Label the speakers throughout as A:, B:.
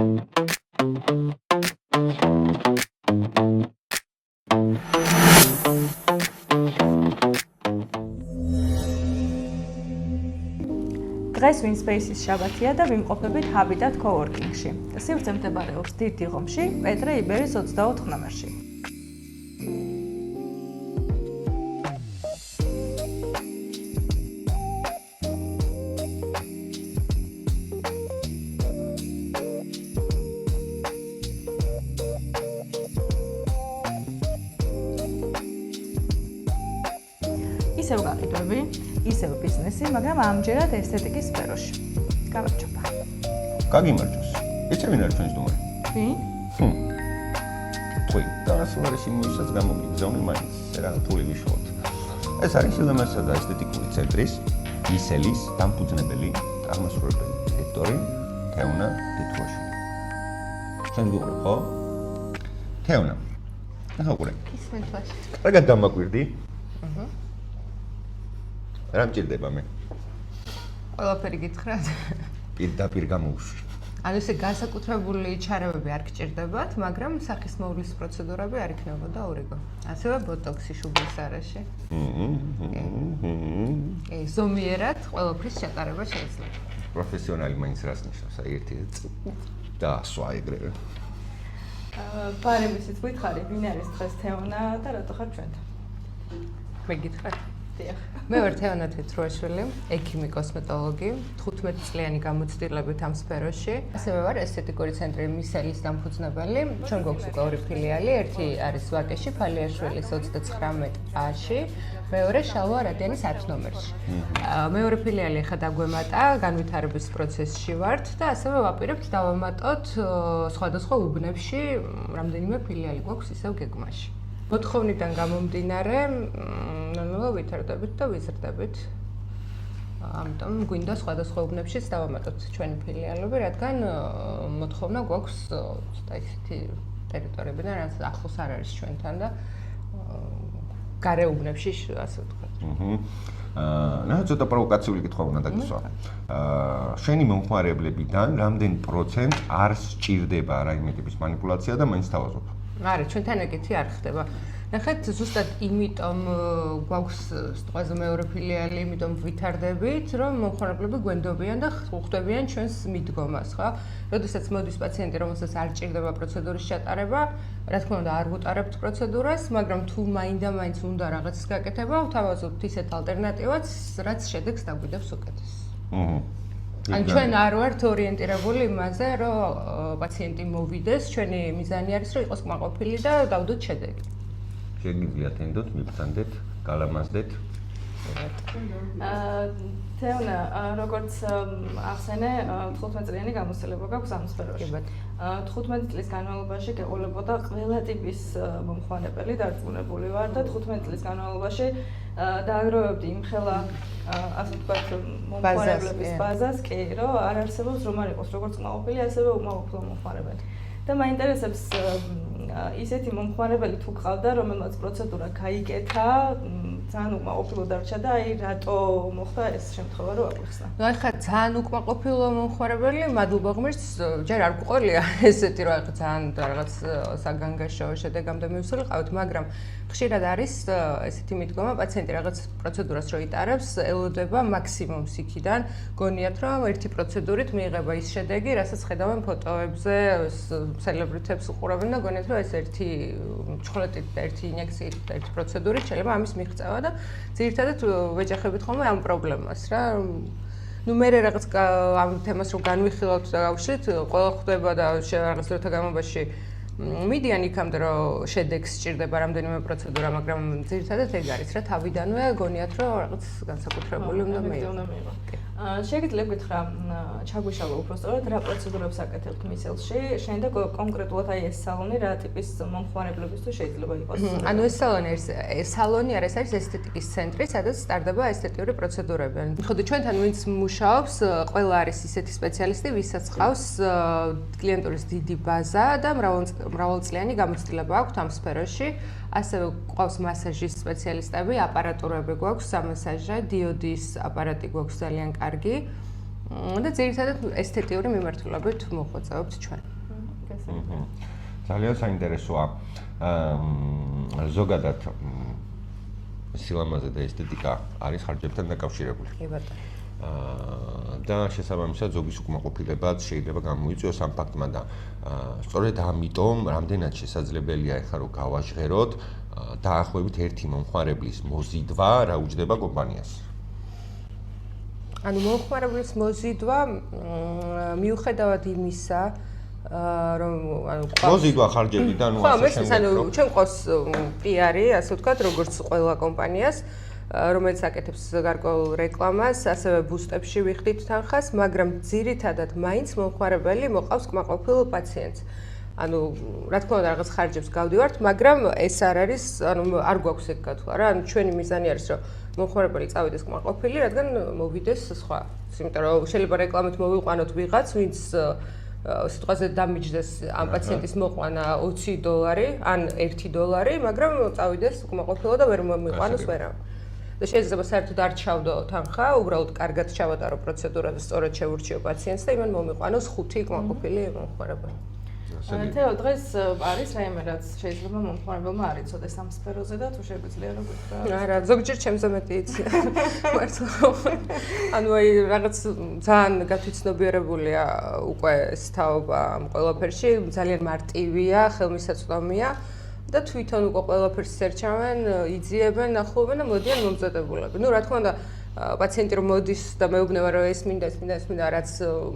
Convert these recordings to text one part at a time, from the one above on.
A: დღეს WinSpace-ის შაბათია და ვიმყოფებით Habitat Coworking-ში. სივრცე მდებარეობს დიდ დიღომში, პეტრე იბერის 24 ნომერში. ისევ გაყიდვები, ისევ ბიზნესი, მაგრამ ამჯერად ესთეტიკის სფეროში. გავარჯობა.
B: გაგიმარჯოს. იცი ვინ არის ჩვენი სტუმარი?
A: ვინ?
B: თქვი, განსხვავებაში მოისაც გამოგიგზავნე მაინც რა თული ვიშოთ. ეს არის სილამასა და ესთეტიკური ცენტრის მისელის დამფუძნებელი, აღმასრულებელი დირექტორი თეონა თითუაშვილი. შენ გიყურებ, ხო? თეონა. ახლა ყურე.
C: ისმენთ ვაში.
B: კარგად დამაკვირდი? რა მჭირდება მე?
C: ყველაფერი გითხრათ?
B: პირდაპირ გამოვშვი.
C: ანუ ესე განსაკუთრებული ჩარევები არ გჭირდებათ, მაგრამ სახის მოვლის პროცედურები არ იქნებოდა ორიგო. ასევე ბოტოქსი შუბლის არეში. ზომიერად ყველაფრის ჩატარება შეიძლება.
B: პროფესიონალი მაინც რას ნიშნავს? აი ერთი დაასვა ეგრევე.
A: ბარემისით ვითხარი, ვინ არის დღეს თეონა და რატო ხარ ჩვენთან?
C: მე გითხრათ?
A: დიახ.
C: მე ვარ თეონა თეთრუაშვილი, ექიმი კოსმეტოლოგი, 15 წლიანი გამოცდილებით ამ სფეროში. ასევე ვარ ესთეტიკური ცენტრი მისელის დამფუძნებელი. ჩვენ გვაქვს უკვე ორი ფილიალი, ერთი არის ვაკეში, ფალიაშვილის 39A-ში, მეორე შალვა არადიანის 10 ნომერში. მეორე ფილიალი ახლა დაგვემატა, განვითარების პროცესში ვართ და ასევე ვაპირებთ დავამატოთ სხვადასხვა უბნებში, რამდენიმე ფილიალი გვაქვს ისევ გეგმაში. მოთხოვნიდან გამომდინარე, ნუ ვითარდებით და ვიზრდებით. ამიტომ გვინდა სხვადასხვა უბნებშიც დავამატოთ ჩვენი ფილიალები, რადგან მოთხოვნა გვაქვს ცოტა ისეთი ტერიტორიებიდან, რაც ახლოს არ არის ჩვენთან და გარე უბნებში, ასე ვთქვათ.
B: ცოტა პროვოკაციული კითხვა უნდა დაგისვა. შენი მომხმარებლებიდან რამდენი პროცენტ არ სჭირდება რაიმე ტიპის манипуляცია და მაინც თავაზობ? არა,
C: ჩვენთან ეგეთი არ ხდება. ნახეთ, ზუსტად იმიტომ გვაქვს ყველაზე მეორე ფილიალი, იმიტომ ვითარდებით, რომ მომხმარებლები გვენდობიან და ხვდებიან ჩვენს მიდგომას, ხო? როდესაც მოდის პაციენტი, რომელსაც არ ჭირდება პროცედურის ჩატარება, რა თქმა უნდა, არ ვუტარებთ პროცედურას, მაგრამ თუ მაინდა-მაინც უნდა რაღაცის გაკეთება, ვთავაზობთ ისეთ ალტერნატივას, რაც შედეგს დაგვიდევს უკეთეს. ან ჩვენ არ ვართ ორიენტირებული იმაზე, რომ პაციენტი მოვიდეს, ჩვენი მიზანი არის, რომ იყოს კმაყოფილი და დავდოთ შედეგი.
B: შეგიძლია თენდოთ, მიბრძანდეთ, გალამაზდეთ.
A: თეონა, როგორც ახსენე, 15 წლიანი გამოცდილება გაქვს ამ სფეროში. 15 წლის განმავლობაში გეყოლებოდა ყველა ტიპის მომხმარებელი, დარწმუნებული ვარ და 15 წლის განმავლობაში დააგროვებდი იმხელა, ასე ვთქვათ, მომხმარებლების ბაზას, კი, რომ არ არსებობს რომ არ იყოს როგორც კმაყოფილი, ასევე უკმაყოფილო მომხმარებელი. და მაინტერესებს ისეთი მომხმარებელი თუ ყავდა, რომელმაც პროცედურა გაიკეთა, ძალიან უკმაყოფილო დარჩა და აი რატო მოხდა ეს შემთხვევა, რომ აგვიხსნა.
C: ნუ ახლა ძალიან უკმაყოფილო მომხმარებელი, მადლობა ღმერთს, ჯერ არ გვყოლია ესეთი რომ ძალიან რაღაც საგანგაშო შედეგამდე მივსულიყავთ, მაგრამ ხშირად არის ესეთი მიდგომა, პაციენტი რაღაც პროცედურას რო იტარებს, ელოდება მაქსიმუმს იქიდან, გონიათ რომ ერთი პროცედურით მიიღება ის შედეგი, რასაც ხედავენ ფოტოებზე, სელებრიტებს უყურებენ და გონიათ რომ ეს ერთი ჩხოლეტით და ერთი ინიექციით და ერთი პროცედურით შეიძლება ამის მიღწევა და ძირითადად ვეჯახებით ხოლმე ამ პრობლემას რა. ნუ მე რაღაც ამ თემას რო განვიხილავთ და გავშლით, ყველა ხვდება და რაღაც დროთა განმავლობაში მიდიან იქამდე რომ შედეგს სჭირდება რამდენიმე პროცედურა, მაგრამ ძირითადად ეგ არის რა, თავიდანვე გონიათ რომ რაღაც განსაკუთრებული უნდა მიიღო.
A: შეგიძლია გითხრა, ჩაგვიშალო უბრალოდ რა პროცედურებს აკეთებთ მისელში, შენ და კონკრეტულად აი ეს სალონი რა ტიპის მომხმარებლებისთვის შეიძლება იყოს?
C: ანუ ეს სალონი არის ესთეტიკის ცენტრი, სადაც სტარდება ესთეტიური პროცედურები. ხოდა ჩვენთან ვინც მუშაობს, ყველა არის ისეთი სპეციალისტი, ვისაც ყავს კლიენტურის დიდი ბაზა და მრავალწლიანი გამოცდილება აქვს ამ სფეროში. ასევე ყავს მასაჟის სპეციალისტები, აპარატურები გვაქვს სამასაჟო, დიოდის აპარატი გვაქვს ძალიან კარგი და ძირითადად ესთეტიური მიმართულებით მოღვაწეობთ ჩვენ.
A: ესე.
B: ძალიან საინტერესოა. ზოგადად სილამაზე და ესთეტიკა არის ხარჯებთან დაკავშირებული.
C: კი ბატონო.
B: და შესაბამისად ზოგის უკმაყოფილებაც შეიძლება გამოიწვიოს ამ ფაქტმა და სწორედ ამიტომ რამდენად შესაძლებელია ახლა რომ გავაჟღეროთ დაახლოებით ერთი მომხმარებლის მოზიდვა რა უჯდება კომპანიას.
C: ანუ მომხმარებლის მოზიდვა მიუხედავად იმისა რომ ანუ
B: მოზიდვა ხარჯებიდან
C: ხო ანუ ჩვენ ყავს PR-ი ასე ვთქვათ როგორც ყველა კომპანიას რომელიც აკეთებს გარკვეულ რეკლამას, ასევე ბუსტებში ვიხდით თანხას, მაგრამ ძირითადად მაინც მომხმარებელი მოყავს კმაყოფილ პაციენტს. ანუ რა თქმა უნდა რაღაც ხარჯებს გავდივართ, მაგრამ ეს არ არის, ანუ არ გვაქვს ეგ გათვლა რა, ანუ ჩვენი მიზანი არის რომ მომხმარებელი წავიდეს კმაყოფილი, რადგან მოვიდეს სხვა. იმიტომ რომ შეიძლება რეკლამით მოვიყვანოთ ვიღაც, ვინც სიტყვაზე დამიჯდეს ამ პაციენტის მოყვანა $20 ან $1, მაგრამ წავიდეს კმაყოფილო და ვერ მომიყვანოს ვერავინ. და შეიძლება საერთოდ არ ჩავდო თანხა, უბრალოდ კარგად ჩავატარო პროცედურა და სწორად შევურჩიო პაციენტს და იმან მომიყვანოს 5 კმაყოფილი მომხმარებელი.
A: თეო დღეს არის რაიმე რაც შეიძლება მომხმარებელმა არ იცოდეს ამ სფეროზე და თუ შეგვიძლია რომ გითხრა.
C: არა, ზოგჯერ ჩემზე მეტი იცი. მართლა. ანუ აი რაღაც ძალიან გათვითცნობიერებულია უკვე ეს თაობა ამ ყველაფერში, ძალიან მარტივია, ხელმისაწვდომია. და თვითონ უკვე ყველაფერს სერჩავენ, იძიებენ, ნახულობენ და მოდიან მომზადებულები. ნუ რა თქმა უნდა, პაციენტი რომ მოდის და მეუბნება რომ ეს მინდა რაც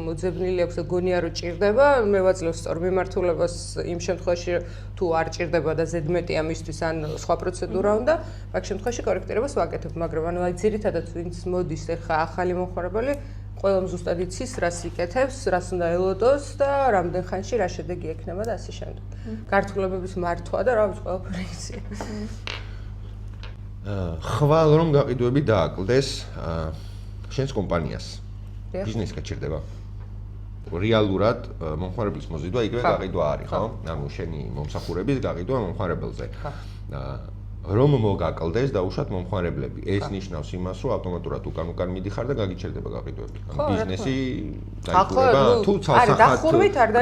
C: მოძებნილი აქვს და გონია რომ ჭირდება, მე ვაძლევს სწორ მიმართულებას იმ შემთხვევაში თუ არ ჭირდება და ზედმეტი ამისთვის ან სხვა პროცედურა უნდა, მაგ შემთხვევაში კორექტირებას ვაკეთებ, მაგრამ ანუ აი ძირითადად ვინც მოდის ეხა ახალი მომხმარებელი ყველამ ზუსტად იცის, რას იკეთებს, რას უნდა ელოდოს და რამდენ ხანში რა შედეგი ექნება და ასე შემდეგ. გართულებების მართვა და რა ვიცი ყველაფერი იცი.
B: ხვალ რომ გაყიდვები დააკლდეს შენს კომპანიას. ბიზნესი გაჩერდება. რეალურად მომხმარებლის მოზიდვა იგივე გაყიდვა არის, ხო? ანუ შენი მომსახურების გაყიდვა მომხმარებელზე. რომ მოგაკლდეს დაუშვათ მომხმარებლები. ეს ნიშნავს იმას, რომ ავტომატურად უკან მიდიხარ და გაგიჩერდება გაყიდვები. ანუ ბიზნესი დაიხურება თუ ცალსახად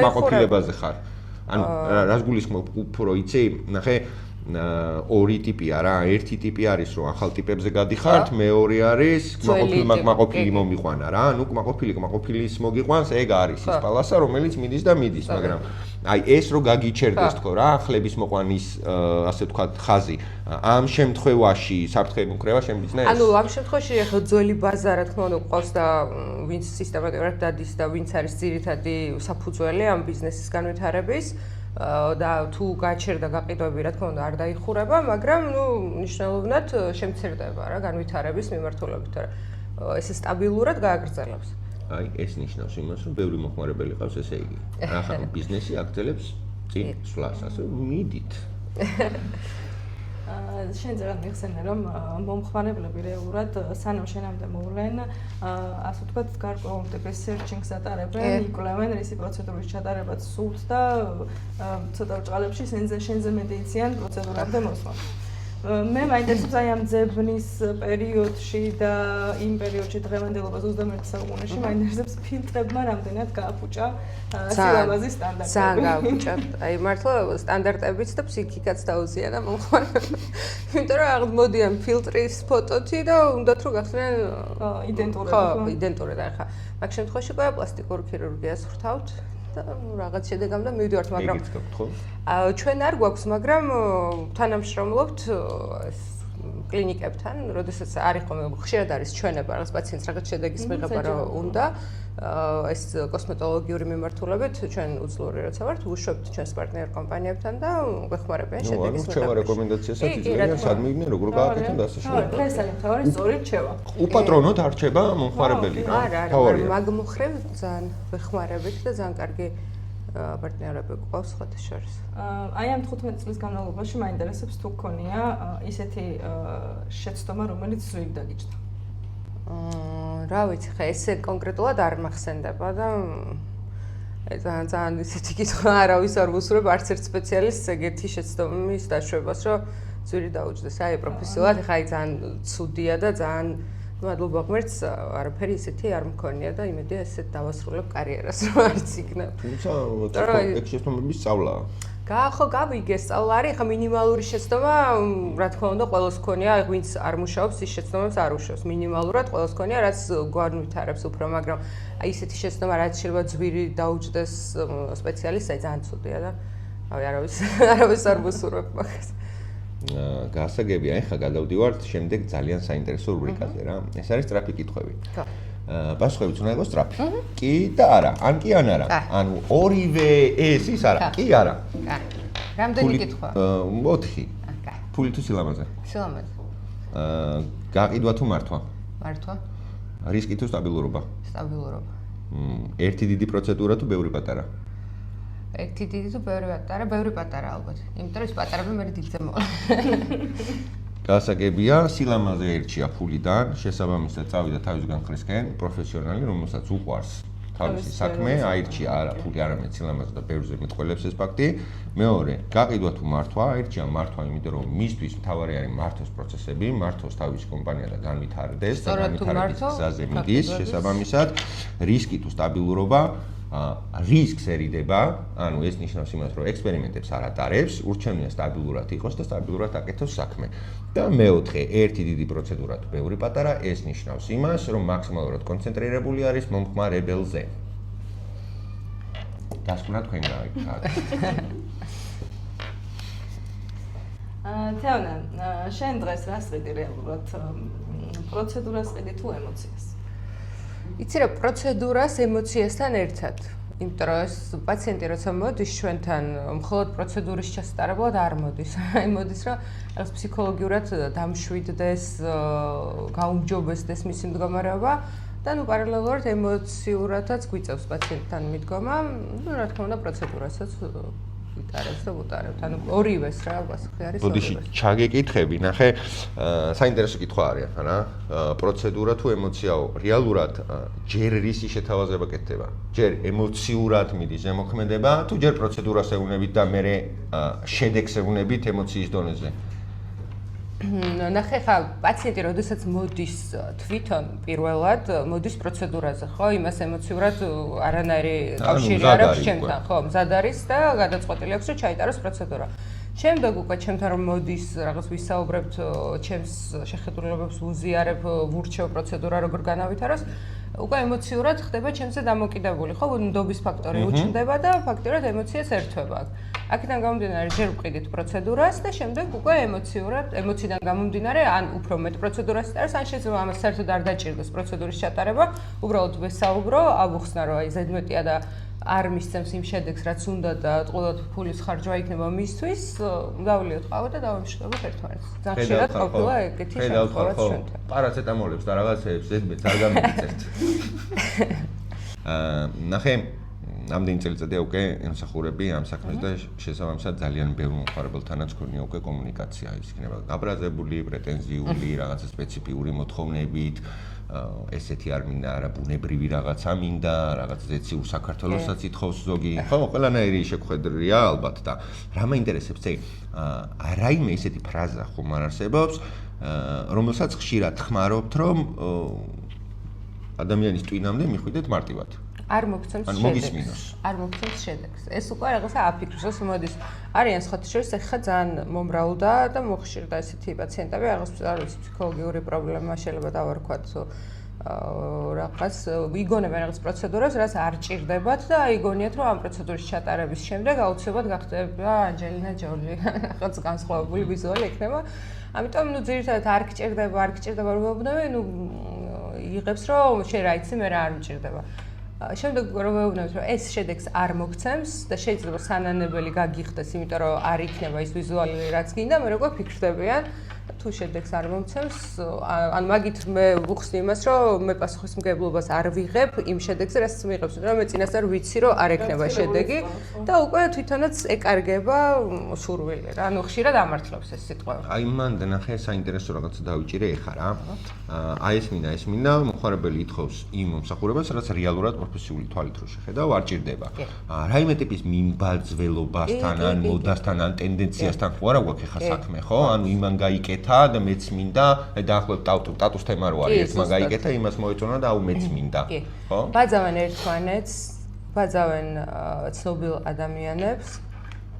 B: კმაყოფილებაზე ხარ. ანუ რას გულისხმობ უფრო იცი? ნახე ორი ტიპია რა, ერთი ტიპი არის რომ ახალ ტიპებზე გადიხართ, მეორე არის კმაყოფილი მომიყვანა რა. ანუ კმაყოფილის მოგიყვანს, ეგ არის ის პალასა, რომელიც მიდის და მიდის, მაგრამ აი ეს რო გაგიჩერდეს თქო რა, ხლების მოყვანის ასე ვთქვათ ხაზი. ამ შემთხვევაში საფრთხე მოკრევა შენ ბიზნესს?
C: ანუ ამ შემთხვევაში ახლა ძველი ბაზა რა თქმა უნდა ყავს და ვინც სისტემატურად დადის და ვინც არის ძირითადი საფუძველი ამ ბიზნესის განვითარების და თუ გაჩერდა გაყიდვები რა თქმა უნდა არ დაიხურება, მაგრამ ნუ ნიშნულოვნად შემცირდება რა განვითარების მიმართულებით, თორე ეს სტაბილურად გააგრძელებს.
B: აი ეს ნიშნავს იმას, რომ ბევრი მომხმარებელი ყავს, ესე იგი. ახლა ბიზნესი აგრძელებს წინ სვლას, ასე მიდით.
A: შენ ძალიან მიხსენე რომ მომხმარებლები რეალურად სანამ შენამდე მოვლენ, ასე ვთქვათ, გარკვეულ ტიპის სერჩინგს ატარებენ, იკვლევენ რისი პროცედურის ჩატარებაც სურთ და ცოტა ბრწყალებში შენზე მეტი იციან პროცედურამდე მოსვლა. მე მაინტერესებს აი ამ ძებნის პერიოდში და იმ პერიოდში დღევანდელობა 21 საუკუნეში მაინტერესებს ფილტრებმა რამდენად გააფუჭა სილამაზის სტანდარტები.
C: ძალიან გააფუჭა. აი მართლა სტანდარტებიც და ფსიქიკაც დაუზიანა მომხმარებელს. იმიტომ რომ აღმოდიან ფილტრის ფოტოთი და უნდათ რომ გახსნიან
A: იდენტურები.
C: ხო, იდენტურები ახლა. მაგ შემთხვევაში ყველა პლასტიკურ ქირურგიას ვრთავთ. რაღაც შედეგამდე მივიდივართ, მაგრამ ჩვენ არ გვაქვს, მაგრამ თანამშრომლობთ ეს კლინიკებთან, როდესაც არის ხოლმე ხშირად არის ჩვენება რაღაც პაციენტს რაღაც შედეგის მიღება რა უნდა, ეს კოსმეტოლოგიური მიმართულებით ჩვენ უძლური როცა ვართ, ვუშვებთ ჩვენს პარტნიორ კომპანიებთან და გვეხმარებიან შედეგის მიღებაში.
B: რჩევა რეკომენდაციასაც იძლევიან სადმიგნე როგორ გააკეთონ და ასე შემდეგ.
A: ხო, ეს არის თავარი სწორი რჩევა.
B: უპატრონოდ არ რჩება მომხმარებელი რა.
C: არა, მაგ მხრივ ძალიან ვეხმარებით და ძალიან კარგი პარტნიორები გვყავს სხვათა შორის.
A: აი ამ 15 წლის განმავლობაში მაინტერესებს თუ გქონია ისეთი შეცდომა, რომელიც ზույգ დაგიჯდა.
C: რა ვიცი, ხა ესე კონკრეტულად არ მახსენდება და ძალიან ისეთი კითხვა არავის არ ვუსურვებ არც ერთ სპეციალისტს ეგეთი შეცდომის დაშვებას, რომ ძვირი დაუჯდეს. აი პროფესიულად ხა აი ძალიან ცუდია და ძალიან მადლობა ღმერთს, არაფერი ისეთი არ მქონია და იმედია ესეთ დავასრულებ კარიერას რომ არც იქნებ.
B: თუმცა ეს შეცდომების სწავლაა.
C: ხო, გავიგე, სწავლა არის, ხა მინიმალური შეცდომა, რა თქმა უნდა, ყველას ქონია, ვინც არ მუშაობს, ის შეცდომებს არ უშავს. მინიმალურად ყველას ქონია, რაც გვარნვითარებს უფრო, მაგრამ აი ესეთი შეცდომა, რაც შეიძლება ძვირი დაუჯდეს სპეციალისტს, აი ძალიან ცუდია და არავის არ მოსურვებ მაგას.
B: გასაგებია, ეხლა გადავდივართ შემდეგ ძალიან საინტერესო რუბრიკაზე რა. ეს არის სწრაფი კითხვები. პასუხებიც უნდა იყოს სწრაფი. კი და არა, ან კი ან არა. ანუ ორივე ეს ის არა, კი არა.
C: რამდენი კითხვა?
B: 4. ფული თუ სილამაზე?
C: სილამაზე.
B: გაყიდვა თუ მართვა?
C: მართვა.
B: რისკი თუ სტაბილურობა?
C: სტაბილურობა.
B: ერთი დიდი პროცედურა თუ ბევრი პატარა?
C: ერთი დიდი თუ ბევრი პატარა ალბათ. იმიტომ რომ ეს პატარები მე დიდზე მოვა.
B: გასაგებია, სილამაზე ერჩია ფულიდან, შესაბამისად წავიდა თავის განხრისკენ, პროფესიონალი, რომელსაც უყვარს თავისი საქმე, აირჩია არა ფული, არამედ სილამაზე და ბევრზე მეტყველებს ეს ფაქტი. მეორე, გაყიდვა თუ მართვა, აირჩია მართვა, იმიტომ რომ მისთვის მთავარი არის მართოს პროცესები, მართოს თავისი კომპანია და განვითარდეს და განვითარების გზაზე მიდის, შესაბამისად, რისკი თუ სტაბილურობა რისკსერიდება, ანუ ეს ნიშნავს იმას, რომ ექსპერიმენტებს არ ატარებს, ურჩევნია სტაბილურად იყოს და სტაბილურად აკეთოს საქმე. და მეოთხე, ერთი დიდი პროცედურა თუ ბევრი პატარა, ეს ნიშნავს იმას, რომ მაქსიმალურად კონცენტრირებული არის მომხმარებელზე. დასკვნა თქვენ გაიგეთ.
A: თეონა, შენ დღეს რას ყიდი რეალურად? პროცედურას ყიდი თუ ემოციას?
C: იცი რა, პროცედურას ემოციასთან ერთად. იმიტომ რომ ეს პაციენტი როცა მოდის ჩვენთან, მხოლოდ პროცედურის ჩასატარებლად არ მოდის. აი მოდის რომ რაღაც ფსიქოლოგიურად დამშვიდდეს, გაუმჯობესდეს მისი მდგომარეობა და ნუ პარალელურად ემოციურადაც გვიწევს პაციენტთან მიდგომა, ნუ რა თქმა უნდა პროცედურასაც იტარებს და უტარებთ. ანუ ორივეს რა პასუხი არის.
B: ბოდიში ჩაგეკითხები, ნახე, საინტერესო კითხვა არის ახლა რა. პროცედურა თუ ემოციაო, რეალურად ჯერ რისი შეთავაზება კეთდება? ჯერ ემოციურად მიდის ზემოქმედება, თუ ჯერ პროცედურას ეუნებით და მერე შედეგს ეუნებით ემოციის დონეზე?
C: ნახე ხა, პაციენტი როდესაც მოდის თვითონ პირველად, მოდის პროცედურაზე, ხო? იმას ემოციურად არანაირი კავშირი არ აქვს ჩემთან, ხო? მზად არის და გადაწყვეტილი აქვს, რომ ჩაიტაროს პროცედურა. შემდეგ უკვე ჩემთან რომ მოდის, რაღაც ვისაუბრებთ, ჩემს შეხედულებებს ვუზიარებ, ვურჩევ პროცედურა როგორ განავითაროს, უკვე ემოციურად ხდება ჩემზე დამოკიდებული, ხო? ნდობის ფაქტორი უჩნდება და ფაქტიურად ემოციას ერთვება. აქედან გამომდინარე, ჯერ ვყიდით პროცედურას და შემდეგ უკვე ემოციიდან გამომდინარე, ან უფრო მეტ პროცედურას იტარებს, ან შეიძლება ამას საერთოდ არ დაჭირდეს პროცედურის ჩატარება, უბრალოდ ვესაუბრო, ავუხსნა, რომ აი ზედმეტია და არ მისცემს იმ შედეგს, რაც უნდა და ტყუილად ფულის ხარჯვა იქნება მისთვის, გავლიოთ ყავა და დავამშვიდობოთ ერთმანეთს. ძალიან ხშირად ყოფილა ეგეთი შემთხვევა ჩვენთან.
B: პარაცეტამოლებს და რაღაცეებს ზედმეტს არ გამიგიწევთ. ნახე, ამდენი წელიწადია უკვე ემსახურები ამ საქმეს და შესაბამისად ძალიან ბევრ მომხმარებელთანაც ქონია უკვე კომუნიკაცია, ის იქნება გაბრაზებული, პრეტენზიული, რაღაცა სპეციფიური მოთხოვნებით, ესეთი არ მინდა, არა ბუნებრივი რაღაცა მინდა, რაღაც ზეციურ საქართველოსაც ითხოვს ზოგი. ხო, ყველანაირი შეხვედრია ალბათ და რა მაინტერესებს ეს რაიმე ესეთი ფრაზა ხომ არ არსებობს, რომელსაც ხშირად ხმარობთ, რომ ადამიანის ტვინამდე მიხვიდეთ მარტივად.
C: არ მოგცემს შედეგს. არ მოგცემს შედეგს. ეს უკვე რაღაცა აფიქროს მოდის. არიან სხვათა შორის ახლა ძალიან მომრავლდა და მოხშირდა ესეთი პაციენტები, რაღაც ფსიქოლოგიური პრობლემა შეიძლება დავარქვათ. რაღაც იგონებენ რაღაც პროცედურას, რაც არ ჭირდებათ და იგონიათ, რომ ამ პროცედურის ჩატარების შემდეგ აუცილებლად გახდება ანჯელინა ჯოლი, რაღაც განსხვავებული ვიზუალი ექნება. ამიტომ ნუ ძირითადად არ გჭირდება როუბნები, ნუ იღებს, რომ შენ რა იცი, მე რა არ მჭირდება. შემდეგ რომ ვეუბნებთ, რომ ეს შედეგს არ მოგცემს და შეიძლება სანანებელი გაგიხდეს, იმიტომ რომ არ იქნება ის ვიზუალი, რაც გინდა, მე როგორ ფიქრდებიან, თუ შედეგს არ მომცემს, ან მაგით მე ვუხსნი იმას, რომ მე პასუხისმგებლობას არ ვიღებ იმ შედეგზე, რაც მიიღებს, რომ მე წინასწარ ვიცი, რომ არ ექნება შედეგი და უკვე თვითონაც ეკარგება სურვილი რა. ანუ ხშირად ამართლობს ეს სიტყვები.
B: აი მან ნახე საინტერესო რაღაცა დავიჭირე ეხლა რა. აი ეს მინდა, მომხმარებელი ითხოვს იმ მომსახურებას, რაც რეალურად პროფესიული თვალით რო შეხედავ, არ ჭირდება. რაიმე ტიპის მიმბაძველობასთან ან მოდასთან ან ტენდენციასთან ხო არა გვაქვს ეხლა საქმე, ხო? ანუ იმან გაიკეთა და მეც მინდა, დაახლოებით ტატუს თემა რო არის, ერთმა გაიკეთა, იმას მოეწონა და აუ მეც მინდა. ხო?
C: ბაძავენ ერთმანეთს, ბაძავენ ცნობილ ადამიანებს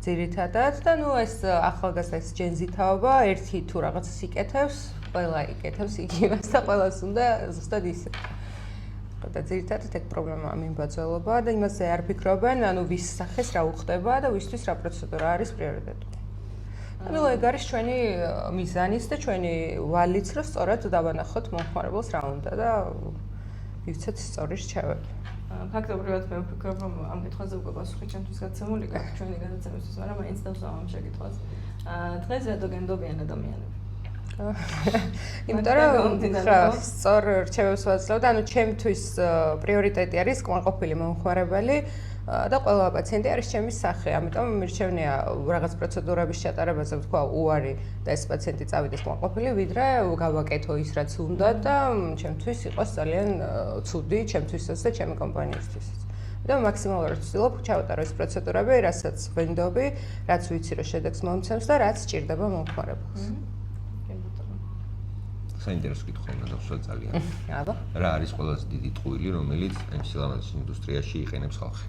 C: ძირითადად და ნუ ეს ახალგაზრდა ეს ჯენზი თაობა ერთი თუ რაღაცას იკეთებს, ყველა იკეთებს იგივეს და ყველას უნდა ზუსტად ისე. და ძირითადად ეგ პრობლემაა მიმბაძველობა და იმაზე არ ფიქრობენ, ანუ ვის სახეს რა უხდება და ვისთვის რა პროცედურა არის პრიორიტეტული. ანუ ეგ არის ჩვენი მიზანიც და ჩვენი ვალიც, რომ სწორად დავანახოთ მომხმარებელს რა უნდა და ვივცეთ სწორი რჩევები.
A: ფაქტობრივად მე ვფიქრობ, რომ ამ კითხვაზე უკვე პასუხი ჩემთვის გაცემული გაქვს ჩვენი გადაცემისთვის, მაგრამ მაინც დავსვამ ამ შეკითხვას. დღეს რატო გენდობიან ადამიანები?
C: იმიტომ რომ სწორ რჩევებს ვაძლევ და ანუ ჩემთვის პრიორიტეტი არის კმაყოფილი მომხმარებელი და ყველა პაციენტი არის ჩემი სახე. ამიტომ მირჩევნია რაღაც პროცედურების ჩატარებაზე ვთქვა უარი და ეს პაციენტი წავიდეს კმაყოფილი, ვიდრე გავაკეთო ის რაც უნდა და ჩემთვის იყოს ძალიან ცუდი, ჩემთვისაც და ჩემი კომპანიისთვისაც. და მაქსიმალურად ვცდილობ ჩავატარო ეს პროცედურები, რასაც ვინდობი, რაც ვიცი რომ შედეგს მომცემს და რაც სჭირდება მომხმარებელს.
B: საინტერესო კითხვა უნდა დავსვა ძალიან.
C: აბა.
B: რა არის ყველაზე დიდი ტყუილი, რომელიც ამ სილამაზის ინდუსტრიაში იყენებს ხალხი?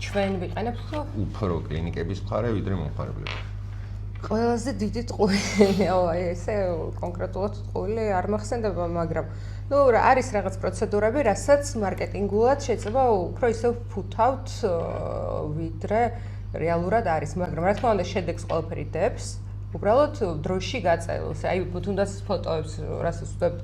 C: ჩვენ ვიყენებთ ხო?
B: უფრო კლინიკების მხარე, ვიდრე მომხმარებლები.
C: ყველაზე დიდი ტყუილი, ესე კონკრეტულად ტყუილი არ მახსენდება, მაგრამ ნუ რა არის რაღაც პროცედურები, რასაც მარკეტინგულად შეიძლება უფრო ისე ვფუთავთ, ვიდრე რეალურად არის, მაგრამ რა თქმა უნდა შედეგს ყველაფერი დებს. უბრალოდ დროში გაწელს, აი თუნდაც ფოტოებს, რასაც ვხვდებთ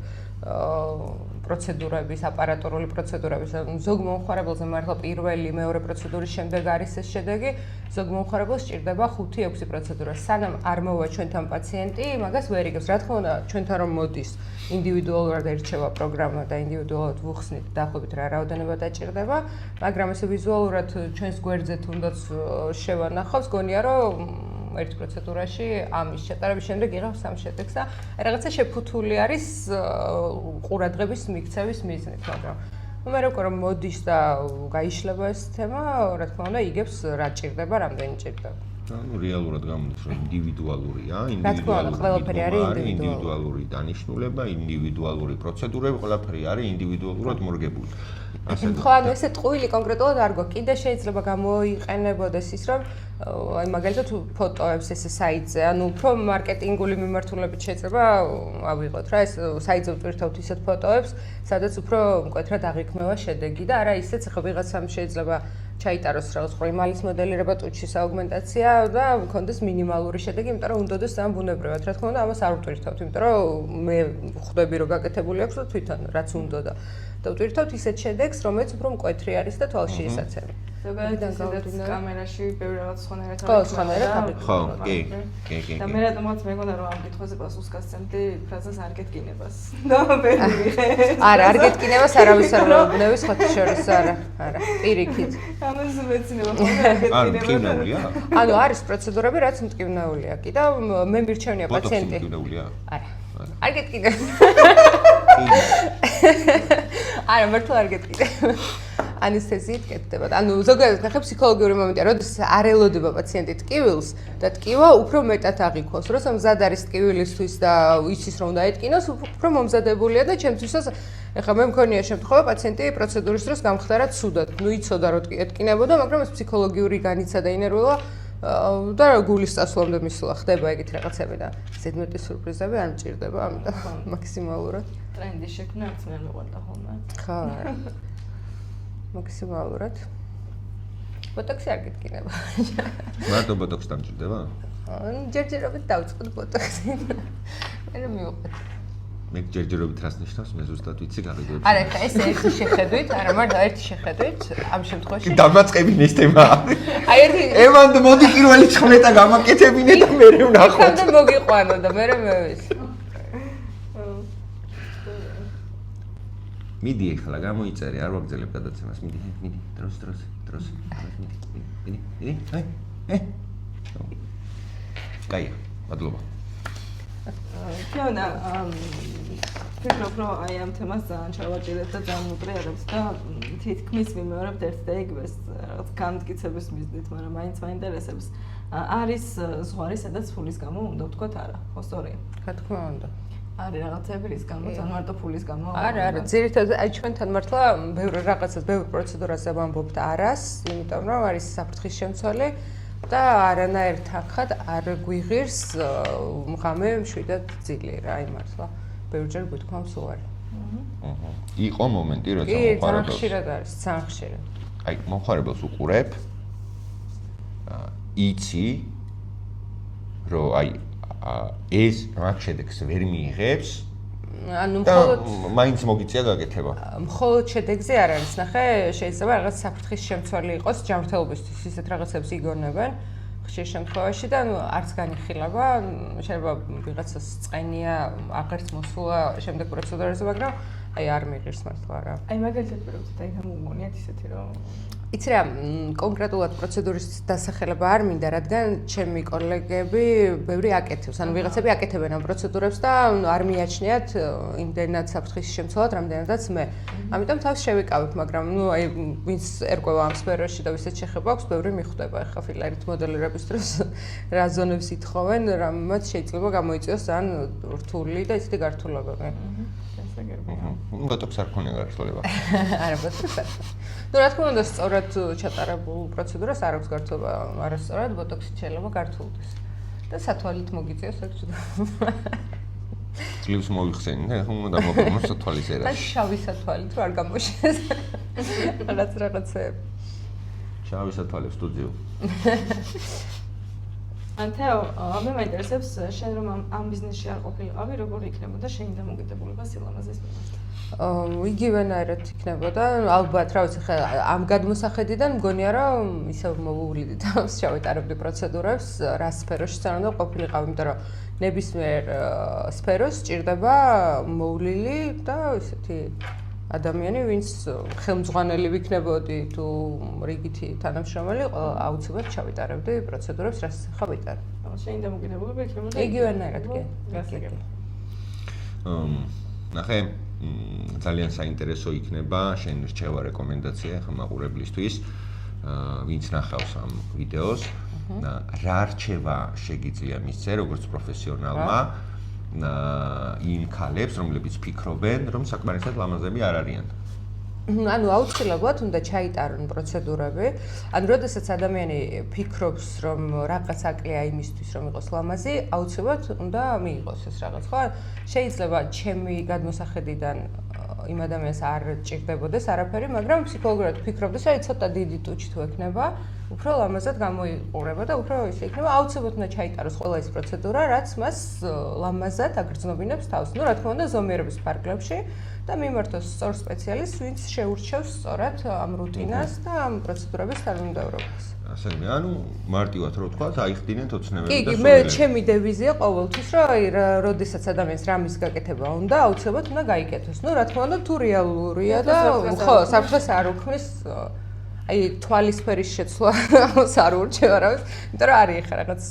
C: პროცედურების, აპარატურული პროცედურების, ზოგ მომხმარებელზე მართლა პირველი, მეორე პროცედურის შემდეგ არის ეს შედეგი, ზოგ მომხმარებელს სჭირდება 5-6 პროცედურა. სანამ არ მოვა ჩვენთან პაციენტი, მაგას ვერ იგებს. რა თქმა უნდა, ჩვენთან რომ მოდის, ინდივიდუალურად ერჩევა პროგრამა და ინდივიდუალურად ვუხსნით დაახლოებით რა რაოდენობა დაჭირდება, მაგრამ ესე ვიზუალურად ჩვენს გვერდზე თუნდაც შევანახავს, გონია რომ ერთ პროცედურაში ამის ჩატარების შემდეგ იღავს ამ შედეგს და რაღაცა შეფუთული არის ყურადღების მიქცევის მიზნით, მაგრამ მე როგორ მოდის და გაიშლება ეს თემა, რა თქმა უნდა, იგებს რა ჭირდება, რამდენი ჭირდება.
B: ანუ რეალურად გამოდის, რომ ინდივიდუალურია, ინდივიდუალური დანიშნულება, ინდივიდუალური პროცედურები, ყველაფერი არის ინდივიდუალურად მორგებული.
C: ხო, ანუ ესე ტყუილი კონკრეტულად არ გვაქვს. კიდე შეიძლება გამოიყენებოდეს ის, რომ აი მაგალითად ფოტოებს ესე საიტზე, ანუ უფრო მარკეტინგული მიმართულებით შეიძლება ავიღოთ რა, ეს საიტზე ვტვირთავთ ისეთ ფოტოებს, სადაც უფრო მკვეთრად აღიქმება შედეგი და არა ისეც ხო ვიღაცამ შეიძლება ჩაიტაროს რაღაც ყრიმალის მოდელირება, ტუჩის აუგმენტაცია და მქონდეს მინიმალური შედეგი, იმიტომ რომ უნდადეს ამ ბუნებრივად. რა თქმა უნდა, ამას არ ვტვირთავთ, იმიტომ რომ მე ხვდები რომ გაკეთებული აქვს და თვითონ რაც უნდა და ვტვირთავთ ისეთ შედეგს, რომელიც უფრო მკვეთრი არის და თვალში ისაცემი.
A: ზოგადად კამერაში ბევრი რაღაც სხვანაირად
C: არის. ხო, სხვანაირად არის.
B: ხო, კი.
A: და მე რატომაც მეგონა რომ ამ კითხვაზე პასუხს გასცემდი ფრაზას არ გეტკინებას. და ვერ მივიღე.
C: არა, არ გეტკინებას არავის არ მეუბნების ხოთშორის არა. პირიქით.
A: ამას მეცინება ხოლმე არ გეტკინება.
B: ანუ მტკივნეულია?
C: ანუ არის პროცედურები, რაც მტკივნეულია კი და მე მირჩევნია პაციენტი.
B: მტკივნეულია?
C: არა. არ გეტკინებს. არა, მართლა არ გეტკინებ. ანესთეზიით კეთდება. ანუ ზოგადად ნახე ფსიქოლოგიური მომენტია, როდესაც არ ელოდება პაციენტი ტკივილს და ტკივა უფრო მეტად აღიქვას. როცა მზად არის ტკივილისთვის და იცის რომ უნდა ეტკინოს, უფრო მომზადებულია და ჩემთვისაც ეხლა მე მქონია შემთხვევა პაციენტი პროცედურის დროს გამხდარა ცუდად. ნუ იცოდა რომ ეტკინებოდა, მაგრამ ეს ფსიქოლოგიური განიცა და ინერვიულა და გულის წასვლამდე მისვლა ხდება ეგეთ რაღაცები და ზედმეტი სურპრიზები არ მჭირდება, ამიტომ მაქსიმალურად
A: ტრენდი შექმნა არც მე მეყვარდა ხოლმე.
C: ხო. მაქსიმალურად. ბოტოქსი არ გეტკინება.
B: მარტო ბოტოქსი დამჭირდება?
C: ჯერჯერობით დავწყოთ ბოტოქსი. მე რომ მივყვეთ.
B: მე ჯერჯერობით რას ნიშნავს? მე ზუსტად ვიცი გავიგებ.
C: არა, ხა ეს ერთი შეხედვით, არა, მარტო ერთი შეხედვით ამ შემთხვევაში.
B: დამაწყებინე ეს თემა.
C: აი ერთი
B: ევანდ მოდი პირველი ცხმეტა გამაკეთებინე და მე ვნახოთ.
C: ხანდა მოგიყვანო და მე მევეს.
B: მიდი ახლა გამოიწერე, არ ვაგზელებ გადაცემას, მიდი, დროს, მიდი. აი. კაია, მადლობა.
A: თეონა, ფიქრობ, რომ აი ამ თემას ძალიან ჩავაჭირეთ და ძალიან უტრიალებს და თითქმის ვიმეორებთ ერთ და იგივეს რაღაც განმტკიცების მიზნით, მაგრამ მაინც მაინტერესებს. არის ზღვარი, სადაც ფულის გამო უნდა ვთქვათ არა, ხო სწორია?
C: რა თქმა უნდა.
A: არის რაღაცები რის გამო, ძალიან მარტო ფულის გამო.
C: არა, ძირითადად აი ჩვენთან მართლა ბევრი რაღაცას, ბევრი პროცედურაზე ვამბობთ არას, იმიტომ რომ არის საფრთხის შემცველი და არანაირ თანხად არ გვიღირს ღამე მშვიდად ძილი რა, აი მართლა. ბევრჯერ გვითქვამს უარი.
B: იყო მომენტი, როცა
C: კი, ძალიან ხშირად არის, ძალიან ხშირად.
B: აი, მომხარებელს უყურებ. იცი, რომ აი ეს მაგ შედეგს ვერ მიიღებს.
C: ანუ მხოლოდ
B: მაინც მოგიწია გაკეთება.
C: მხოლოდ შედეგზე არ არის, ნახე, შეიძლება რაღაც საფრთხის შემცველი იყოს ჯანმრთელობისთვის, ისეთ რაღაცებს იგონებენ. ხშირ შემთხვევაში და ანუ არც განიხილება, შეიძლება ვიღაცას წყენია, აღარც მოსულა შემდეგ პროცედურაზე, მაგრამ აი არ მიიღირს მართლა რა.
A: აი მაგალითად პირობთ, აი გამოგონიათ ისეთი რომ
C: იცი რა, კონკრეტულად პროცედურის დასახელება არ მინდა, რადგან ჩემი კოლეგები ბევრი აკეთებს, ანუ ვიღაცები აკეთებენ ამ პროცედურებს და არ მიაჩნიათ იმდენად საფრთხის შემცველად, რამდენადაც მე. ამიტომ თავს შევიკავებ, მაგრამ ნუ აი ვინც ერკვევა ამ სფეროში და ვისაც შეხება აქვს, ბევრი მიხვდება ახლა ფილარით მოდელირების დროს რა ზონებს ითხოვენ, რამაც შეიძლება გამოიწვიოს ძალიან რთული და ისეთი გართულებები.
B: ბოტოქს არ ქონია გართულება.
C: არა, ბოტოქს არ. ნუ რა თქმა უნდა, სწორად ჩატარებულ პროცედურას არ აქვს გართულება, არასწორად ბოტოქსით შეიძლება გართულდეს. და სათვალით მოგიწევს აქ ჩუდა.
B: წლებს მოიხსენი და უნდა მოგმოს სათვალის ერა.
C: და შავი სათვალით რო არ გამოშეს. რაღაცეები.
B: შავი სათვალე სტუდიო.
A: ანთეო, მე მაინტერესებს შენ რომ ამ ბიზნესში არ ყოფილიყავი, როგორი იქნებოდა შენი დამოკიდებულება სილამაზის მიმართ?
C: იგივენაირად იქნებოდა, ალბათ, რა ვიცი, ხა ამ გადმოსახედიდან მგონია, რომ ისევ მოვუვლიდით ამას, ჩავეტარებდი პროცედურებს, რა სფეროშიც არ უნდა ყოფილიყავი, იმიტომ რომ ნებისმიერ სფეროს სჭირდება მოვლილი და ისეთი ადამიანი, ვინც ხელმძღვანელი ვიქნებოდი თუ რიგითი თანამშრომელი, აუცილებლად ჩავიტარებდი პროცედურებს, რაც ხა ვიტარ.
A: შენი დამოკიდებულება იქნებოდა
C: იგივენაირად კი.
B: ნახე, ძალიან საინტერესო იქნება შენ რჩევა რეკომენდაცია ხა მაყურებლისთვის, ვინც ნახავს ამ ვიდეოს, რა რჩევა შეგიძლია მისცე როგორც პროფესიონალმა იმ ქალებს, რომლებიც ფიქრობენ, რომ საკმარისად ლამაზები არ არიან.
C: ანუ აუცილებლად უნდა ჩაიტარონ პროცედურები. ანუ როდესაც ადამიანი ფიქრობს, რომ რაღაც აკლია იმისთვის, რომ იყოს ლამაზი, აუცილებლად უნდა მიიღოს ეს რაღაც, ხო? შეიძლება ჩემი გადმოსახედიდან იმ ადამიანს არ ჭირდებოდეს არაფერი, მაგრამ ფსიქოლოგიურად ფიქრობდეს, რომ ცოტა დიდი ტუჩი თუ ექნება, უფრო ლამაზად გამოიყურება და უფრო ისე იქნება, აუცილებლად უნდა ჩაიტაროს ყველა ეს პროცედურა, რაც მას ლამაზად აგრძნობინებს თავს. ნუ რა თქმა უნდა, ზომიერების ფარგლებში და მიმართოს სწორ სპეციალისტს, ვინც შეურჩევს სწორად ამ რუტინას და ამ პროცედურების თანმიმდევრობას.
B: ასევე, ანუ მარტივად რო ვთქვა, აიხდინეთ ოცნებები და
C: კი, მე ჩემი დევიზია ყოველთვის, რომ აი, როდესაც ადამიანს რამის გაკეთება უნდა, აუცილებლად უნდა გაიკეთოს. ნუ რა თქმა უნდა, თუ რეალურია და ხო, საფრთხეს არ უქმნის აი თვალის სფერის შეცვლა არ ურჩევა რა ვიცი, იმიტომ რომ არის ხა რაღაც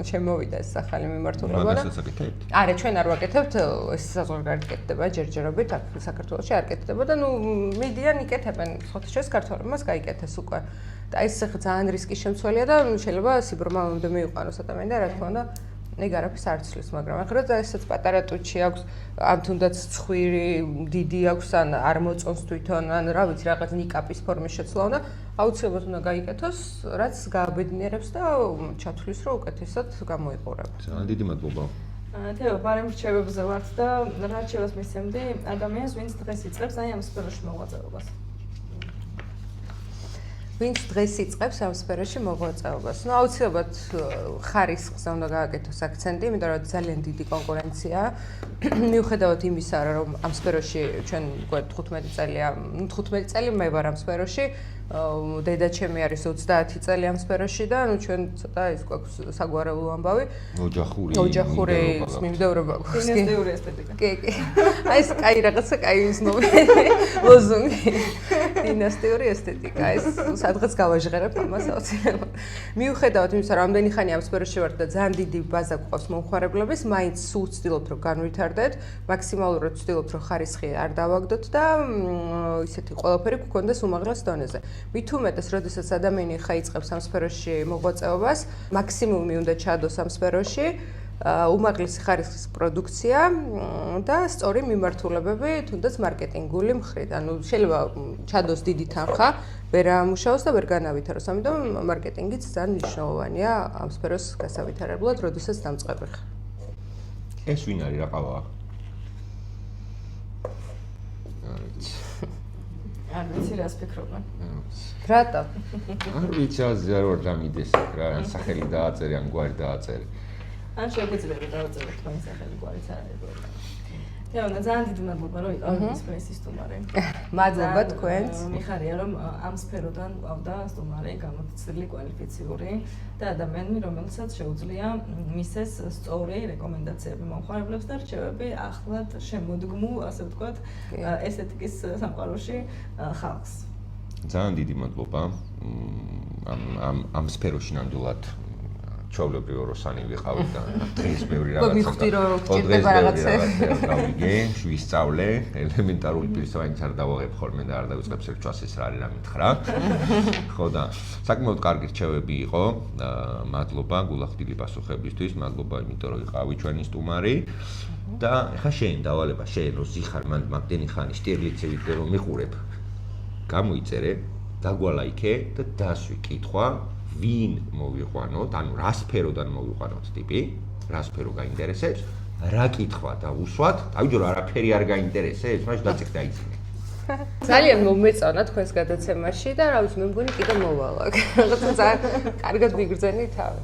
C: შემოვიდა ეს ახალი მიმართულება და
B: მაგასაც აკეთებთ?
C: არა, ჩვენ არ ვაკეთებთ, ეს საზღვარგარეთ კეთდება ჯერჯერობით, აქ საქართველოში არ კეთდება და ნუ მიდიან იკეთებენ, ხოთი შეს ქართველებმაც გაიკეთეს უკვე. და ეს ძალიან რისკის შემცველია და შეიძლება სიბრმავემდე მიიყვანოს ადამიანი და რა თქმა უნდა ეგ არაფერს არ ცვლის, მაგრამ ახლა და ესეც პატარა ტუჩი აქვს, ან თუნდაც ცხვირი დიდი აქვს, ან არ მოწონს თვითონ, ან რა ვიცი, რაღაც ნიკაპის ფორმის შეცვლა უნდა, აუცილებლად უნდა გაიკეთოს, რაც გააბედნიერებს და ჩათვლის, რომ უკეთესად გამოიყურება.
B: ძალიან დიდი მადლობა.
A: თეო, ბარემ რჩევებზე ვართ და რა რჩევას მისცემდი ადამიანს, ვინც დღეს იწყებს აი ამ სფეროში მოღვაწეობას?
C: ვინც დღეს იწყებს ამ სფეროში მოღვაწეობას. ნუ აუცილებლად ხარისხზე უნდა გააკეთოს აქცენტი, იმიტომ რომ ძალიან დიდი კონკურენციაა. მიუხედავად იმისა, რომ ამ სფეროში ჩვენ 15 წელია, 15 წელი მე ვარ ამ სფეროში, დედაჩემი არის 30 წელი ამ სფეროში და ნუ ჩვენ ცოტა ის გვაქვს საგვარეულო ამბავი. ოჯახური მიმდევრობა გვაქვს.
A: დინასტიური ესთეტიკა.
C: კი. აი ეს კაი რაღაცა კაი უცნობი ლოზუნგი. დინასტიური ესთეტიკა. ეს სადღაც გავაჟღერებ ამას აუცილებლად. მიუხედავად იმისა, რომ ამდენი ხანი ამ სფეროში ვარ და ძალიან დიდი ბაზა გვყავს მომხმარებლების, მაინც სულ ვცდილობთ რომ განვითარდეთ, მაქსიმალურად ვცდილობთ რომ ხარისხი არ დავაგდოთ და ისეთი ყველაფერი გქონდეს უმაღლეს დონეზე. მით უმეტეს, როდესაც ადამიანი ხა იწყებს ამ სფეროში მოღვაწეობას, მაქსიმუმი უნდა ჩადოს ამ სფეროში, უმაღლესი ხარისხის პროდუქცია და სწორი მიმართულებები, თუნდაც მარკეტინგული მხრით. ანუ შეიძლება ჩადოს დიდი თანხა, ვერ ამუშაოს და ვერ განავითაროს. ამიტომ მარკეტინგიც ძალიან მნიშვნელოვანია ამ სფეროს გასავითარებლად, როდესაც დამწყები ხარ.
B: ეს ვინ არის რა ყავა?
A: არ ვიცი რას ფიქრობენ.
C: რატო?
B: არ ვიცი აზრი არ ვარ დამიდეს რა, ან სახელი დააწერე, ან გვარი დააწერე.
A: ან შეგვიძლია დავწეროთ თქვენი სახელი გვარიც არ არის პრობლემა. თეონა ძალიან დიდი მადლობა რომ იყავით სპეისის სტუმარი.
C: მადლობა თქვენს.
A: მიხარია რომ ამ სფეროდან ყავდა სტუმარი გამოცდილი კვალიფიციური და ადამიანი რომელსაც შეუძლია მისცეს სწორი რეკომენდაციები მომხმარებლებს და რჩევები ახლად შემოდგმულ, ასე ვთქვათ, ესთეტიკის სამყაროში ხალხს.
B: ძალიან დიდი მადლობა. ამ სფეროში ნამდვილად ჩავლებრივ როსანი ვიყავით და დღეს ბევრი რაღაცა.
C: მივხვდი რომ გჭირდება რაღაცა.
B: გავიგე, ვისწავლე, ელემენტარული პირისავაინც არ დავაღებ ხოლმე და არ დავიწყებს ერთვას ეს რა არის რა მითხრა. ხო და საკმაოდ კარგი რჩევები იყო. მადლობა გულახდილი პასუხებისთვის, მადლობა იმიტომ რომ იყავი ჩვენი სტუმარი. და ეხა შენ დავალება, შენ რო ზიხარ მან მაგდენი ხანი შტირლიცებით რომ მიყურებ. გამოიწერე, დაგვალაიქე და დასვი კითხვა. ვინ მოვიყვანოთ, ანუ რა სფეროდან მოვიყვანოთ ტიპი, რა სფერო გაინტერესებს, რა კითხვა დავუსვათ, დავიჯო რა არაფერი არ გაინტერესებს, მაშინ დაწიქ დაიცინე.
C: ძალიან მომეწონა თქვენს გადაცემაში და რა ვიცი, მე მგონი კიდე მოვალ. რაღაცა ძალიან კარგად მიგრძენი თავი.